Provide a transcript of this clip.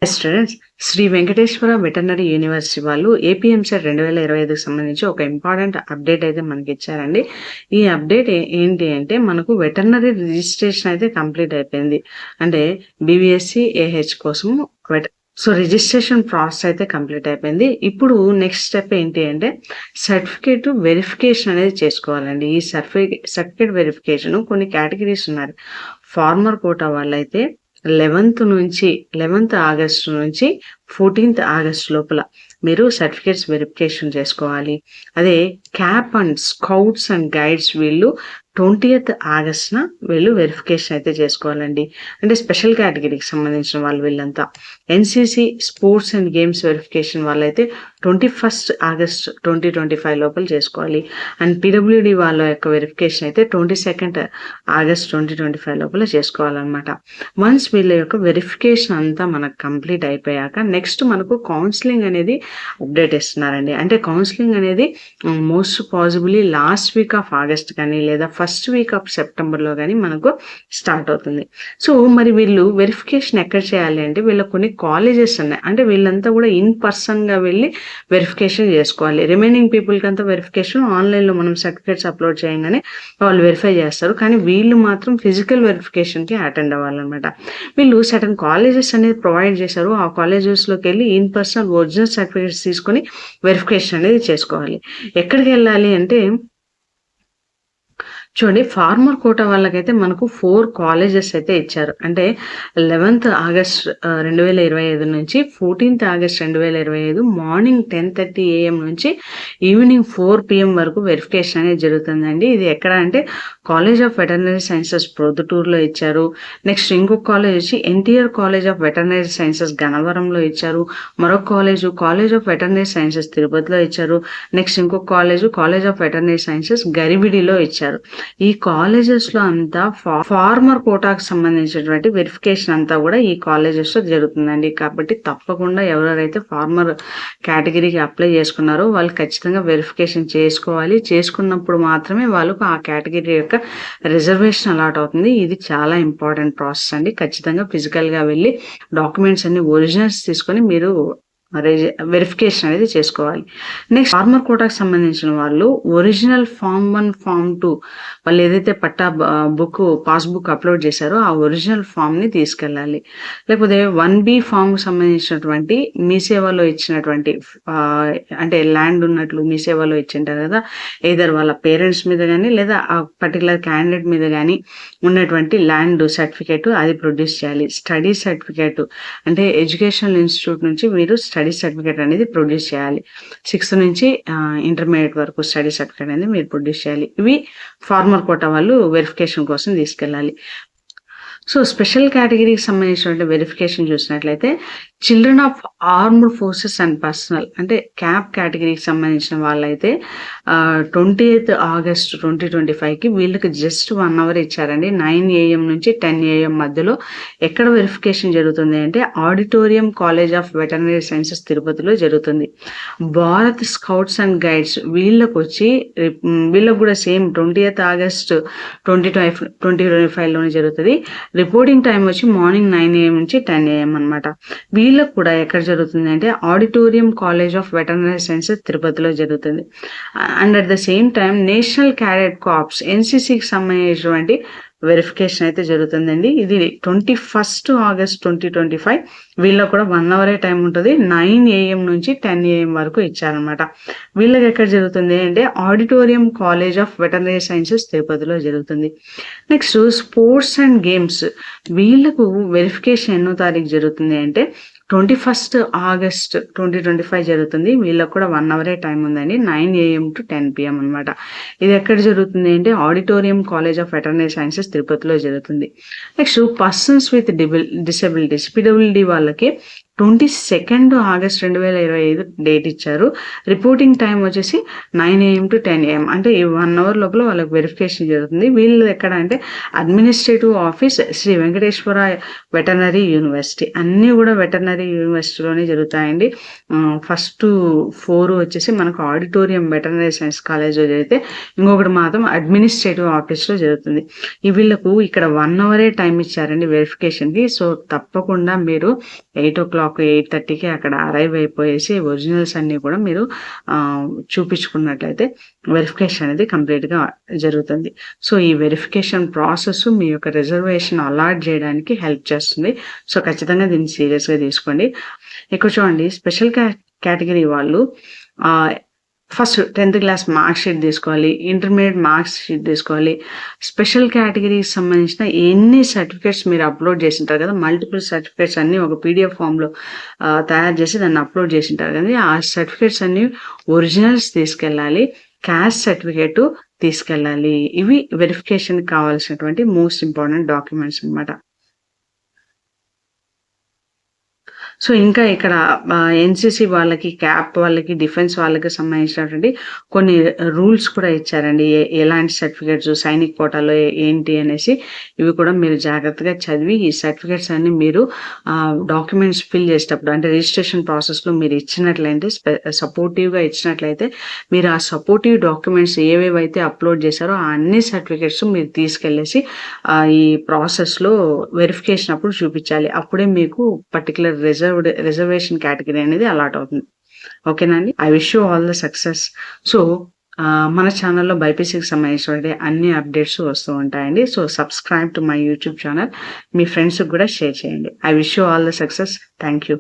Students, Sri Venkateswara veterinary university వాళ్ళు ఏపీఎంసెట్ 2025కి సంబంధించి ఒక ఇంపార్టెంట్ అప్డేట్ అయితే మనకి ఇచ్చారండి. ఈ అప్డేట్ ఏంటి అంటే మనకు వెటర్నరీ రిజిస్ట్రేషన్ అయితే కంప్లీట్ అయిపోయింది. అంటే బీవీఎస్సీ ఏహెచ్ కోసం రిజిస్ట్రేషన్ ప్రాసెస్ అయితే కంప్లీట్ అయిపోయింది. ఇప్పుడు నెక్స్ట్ స్టెప్ ఏంటి అంటే సర్టిఫికేట్ వెరిఫికేషన్ అనేది చేసుకోవాలండి. ఈ సర్టిఫికేట్ వెరిఫికేషన్ కొన్ని కేటగిరీస్ ఉన్నారు. ఫార్మర్ కోటా వాళ్ళైతే 11th ఆగస్టు నుంచి 14th ఆగస్ట్ లోపల మీరు సర్టిఫికేట్స్ వెరిఫికేషన్ చేసుకోవాలి. అదే cap and scouts and guides వీళ్ళు 20th ఆగస్ట్న వీళ్ళు వెరిఫికేషన్ అయితే చేసుకోవాలండి. అంటే స్పెషల్ కేటగిరీకి సంబంధించిన వాళ్ళు వీళ్ళంతా. NCC sports and games verification వాళ్ళైతే 21st ఆగస్ట్ 2025 లోపల చేసుకోవాలి. అండ్ పీడబ్ల్యూడి వాళ్ళ యొక్క వెరిఫికేషన్ అయితే 22nd ఆగస్ట్ 2025 లోపల చేసుకోవాలన్నమాట. వన్స్ వీళ్ళ యొక్క వెరిఫికేషన్ అంతా మనకు కంప్లీట్ అయిపోయాక నెక్స్ట్ మనకు కౌన్సిలింగ్ అనేది అప్డేట్ ఇస్తున్నారండి. అంటే కౌన్సిలింగ్ అనేది most possibly last week off August కానీ లేదా ఫస్ట్ వీక్ ఆఫ్ సెప్టెంబర్లో కానీ మనకు స్టార్ట్ అవుతుంది. సో మరి వీళ్ళు వెరిఫికేషన్ ఎక్కడ చేయాలి అంటే వీళ్ళ కొన్ని కాలేజెస్ ఉన్నాయి. అంటే వీళ్ళంతా కూడా ఇన్ పర్సన్గా వెళ్ళి వెరిఫికేషన్ చేసుకోవాలి. రిమైనింగ్ పీపుల్కి అంతా వెరిఫికేషన్ ఆన్లైన్లో మనం సర్టిఫికేట్స్ అప్లోడ్ చేయగానే వాళ్ళు వెరిఫై చేస్తారు. కానీ వీళ్ళు మాత్రం ఫిజికల్ వెరిఫికేషన్కి అటెండ్ అవ్వాలన్నమాట. వీళ్ళు సర్టన్ కాలేజెస్ అనేది ప్రొవైడ్ చేశారు. ఆ కాలేజెస్లోకి వెళ్ళి ఇన్ పర్సన్ ఒరిజినల్ సర్టిఫికేట్స్ తీసుకొని వెరిఫికేషన్ అనేది చేసుకోవాలి. ఎక్కడికి వెళ్ళాలి అంటే చూడండి, ఫార్మర్ కోటా వాళ్ళకైతే మనకు 4 కాలేజెస్ అయితే ఇచ్చారు. అంటే 11th ఆగస్ట్ 2025 నుంచి 14th ఆగస్ట్ 2025 మార్నింగ్ 10:30 AM నుంచి ఈవినింగ్ 4 PM వరకు వెరిఫికేషన్ అనేది జరుగుతుందండి. ఇది ఎక్కడ అంటే కాలేజ్ ఆఫ్ వెటర్నరీ సైన్సెస్ ప్రొద్దుటూరులో ఇచ్చారు. నెక్స్ట్ ఇంకొక కాలేజ్ వచ్చి NTR college of veterinary sciences గన్నవరంలో ఇచ్చారు. మరొక కాలేజ్ ఆఫ్ వెటర్నరీ సైన్సెస్ తిరుపతిలో ఇచ్చారు. నెక్స్ట్ ఇంకొక కాలేజ్ ఆఫ్ వెటర్నరీ సైన్సెస్ గరిబిడిలో ఇచ్చారు. ఈ కాలేజెస్లో అంతా ఫార్మర్ కోటాకు సంబంధించినటువంటి వెరిఫికేషన్ అంతా కూడా ఈ కాలేజెస్లో జరుగుతుందండి. కాబట్టి తప్పకుండా ఎవరెవరైతే ఫార్మర్ కేటగిరీకి అప్లై చేసుకున్నారో వాళ్ళు ఖచ్చితంగా వెరిఫికేషన్ చేసుకోవాలి. చేసుకున్నప్పుడు మాత్రమే వాళ్ళకు ఆ కేటగిరీ యొక్క రిజర్వేషన్ అలాట్ అవుతుంది. ఇది చాలా ఇంపార్టెంట్ ప్రాసెస్ అండి. ఖచ్చితంగా ఫిజికల్గా వెళ్ళి డాక్యుమెంట్స్ అన్ని ఒరిజినల్స్ తీసుకొని మీరు వెరిఫికేషన్ అనేది చేసుకోవాలి. నెక్స్ట్ ఫార్మర్ కోటాకు సంబంధించిన వాళ్ళు ఒరిజినల్ Form 1 Form 2 వాళ్ళు ఏదైతే పట్టా పాస్బుక్ అప్లోడ్ చేశారో ఆ ఒరిజినల్ ఫామ్ని తీసుకెళ్ళాలి. లేకపోతే 1B ఫామ్కి సంబంధించినటువంటి మీ సేవలో ఇచ్చినటువంటి అంటే ల్యాండ్ ఉన్నట్లు మీ సేవలో ఇచ్చింటారు కదా, ఏదర్ వాళ్ళ పేరెంట్స్ మీద కానీ లేదా ఆ పర్టికులర్ క్యాండిడేట్ మీద కానీ ఉన్నటువంటి ల్యాండ్ సర్టిఫికేట్ అది ప్రొడ్యూస్ చేయాలి. స్టడీ సర్టిఫికేట్ అంటే ఎడ్యుకేషనల్ ఇన్స్టిట్యూట్ నుంచి మీరు స్టడీ సర్టిఫికేట్ అనేది ప్రొడ్యూస్ చేయాలి. 6th నుంచి ఇంటర్మీడియట్ వరకు స్టడీ సర్టిఫికేట్ అనేది మీరు ప్రొడ్యూస్ చేయాలి. ఇవి ఫార్మర్ కోటా వాళ్ళు వెరిఫికేషన్ కోసం తీసుకెళ్ళాలి. సో స్పెషల్ కేటగిరీకి సంబంధించిన వెరిఫికేషన్ చూసినట్లయితే children of armed forces and personal అంటే క్యాప్ కేటగిరీకి సంబంధించిన వాళ్ళైతే 20th ఆగస్ట్ 2025కి వీళ్ళకి జస్ట్ 1 hour ఇచ్చారండి. 9 AM నుంచి 10 AM మధ్యలో ఎక్కడ వెరిఫికేషన్ జరుగుతుంది అంటే auditorium college of veterinary sciences తిరుపతిలో జరుగుతుంది. భారత్ స్కౌట్స్ అండ్ గైడ్స్ వీళ్ళకు కూడా సేమ్ 20th ఆగస్ట్ 2025లోనే జరుగుతుంది. రిపోర్టింగ్ టైం వచ్చి మార్నింగ్ 9 AM నుంచి 10 AM అనమాట. వీళ్ళకు కూడా ఎక్కడ జరుగుతుంది అంటే auditorium college of veterinary sciences తిరుపతిలో జరుగుతుంది. And at the same time national cadet corps ఎన్సీసీకి సంబంధించినటువంటి వెరిఫికేషన్ అయితే జరుగుతుందండి. ఇది 21st ఆగస్ట్ 2025 వీళ్ళకి కూడా 1 hour టైం ఉంటుంది. 9 AM నుంచి 10 AM వరకు ఇచ్చారనమాట. వీళ్ళకి ఎక్కడ జరుగుతుంది అంటే auditorium college of veterinary sciences తిరుపతిలో జరుగుతుంది. నెక్స్ట్ స్పోర్ట్స్ అండ్ గేమ్స్ వీళ్ళకు వెరిఫికేషన్ ఎన్నో తారీఖు జరుగుతుంది అంటే 21st ఆగస్ట్ 2025 జరుగుతుంది. వీళ్ళకి కూడా 1 hour టైం ఉందండి. 9 AM to 10 PM అనమాట. ఇది ఎక్కడ జరుగుతుంది అంటే auditorium college of veterinary sciences తిరుపతిలో జరుగుతుంది. Next persons with disabilities PWD వాళ్ళకి 22nd ఆగస్ట్ 2025 డేట్ ఇచ్చారు. రిపోర్టింగ్ టైం వచ్చేసి 9 AM to 10 AM అంటే ఈ 1 hour లోపల వాళ్ళకి వెరిఫికేషన్ జరుగుతుంది. వీళ్ళు ఎక్కడ అంటే administrative office Sri Venkateswara veterinary university. అన్నీ కూడా వెటర్నరీ యూనివర్సిటీలోనే జరుగుతాయండి. ఫస్ట్ 4 వచ్చేసి మనకు ఆడిటోరియం వెటర్నరీ సైన్స్ కాలేజ్లో జరిగితే ఇంకొకటి మాత్రం అడ్మినిస్ట్రేటివ్ ఆఫీస్లో జరుగుతుంది. వీళ్ళకు ఇక్కడ 1 hour టైం ఇచ్చారండి వెరిఫికేషన్కి. సో తప్పకుండా మీరు 8 o'clock క్లాక్ 8:30కి అక్కడ అరైవ్ అయిపోయేసి ఒరిజినల్స్ అన్నీ కూడా మీరు చూపించుకున్నట్లయితే వెరిఫికేషన్ అనేది కంప్లీట్గా జరుగుతుంది. సో ఈ వెరిఫికేషన్ ప్రాసెస్ మీ యొక్క రిజర్వేషన్ అలాట్ చేయడానికి హెల్ప్ చేస్తుంది. సో ఖచ్చితంగా దీన్ని సీరియస్గా తీసుకోండి. ఇక్కడ చూడండి, స్పెషల్ కేటగిరీ వాళ్ళు first 10th class mark sheet తీసుకోవాలి, ఇంటర్మీడియట్ మార్క్స్ షీట్ తీసుకోవాలి. స్పెషల్ కేటగిరీకి సంబంధించిన ఎన్ని సర్టిఫికేట్స్ మీరు అప్లోడ్ చేసింటారు కదా, మల్టిపుల్ సర్టిఫికేట్స్ అన్నీ ఒక పీడిఎఫ్ ఫామ్లో తయారు చేసి దాన్ని అప్లోడ్ చేసింటారు కదా, ఆ సర్టిఫికేట్స్ అన్ని ఒరిజినల్స్ తీసుకెళ్ళాలి, క్యాస్ట్ సర్టిఫికేట్ తీసుకెళ్ళాలి. ఇవి వెరిఫికేషన్ కావాల్సినటువంటి మోస్ట్ ఇంపార్టెంట్ డాక్యుమెంట్స్ అనమాట. సో ఇంకా ఇక్కడ ఎన్సీసీ వాళ్ళకి, క్యాప్ వాళ్ళకి, డిఫెన్స్ వాళ్ళకి సంబంధించినటువంటి కొన్ని రూల్స్ కూడా ఇచ్చారండి. ఎలాంటి సర్టిఫికేట్స్ సైనిక్ కోటాలో ఏంటి అనేసి ఇవి కూడా మీరు జాగ్రత్తగా చదివి ఈ సర్టిఫికేట్స్ అన్ని మీరు డాక్యుమెంట్స్ ఫిల్ చేసేటప్పుడు అంటే రిజిస్ట్రేషన్ ప్రాసెస్లో మీరు ఇచ్చినట్లయితే సపోర్టివ్గా ఇచ్చినట్లయితే మీరు ఆ సపోర్టివ్ డాక్యుమెంట్స్ ఏవేవైతే అప్లోడ్ చేశారో ఆ అన్ని సర్టిఫికేట్స్ మీరు తీసుకెళ్ళేసి ఈ ప్రాసెస్లో వెరిఫికేషన్ అప్పుడు చూపించాలి. అప్పుడే మీకు పర్టికులర్ రిజర్వేషన్ కేటగిరీ అనేది అలాట్ అవుతుంది. ఓకేనా అండి? I wish you all the success. So మన ఛానల్లో బైపీసీకి సంబంధించిన అన్ని అప్డేట్స్ వస్తూ ఉంటాయండి. So subscribe to my YouTube channel. మీ ఫ్రెండ్స్కి కూడా షేర్ చేయండి. I wish you all the success. Thank you.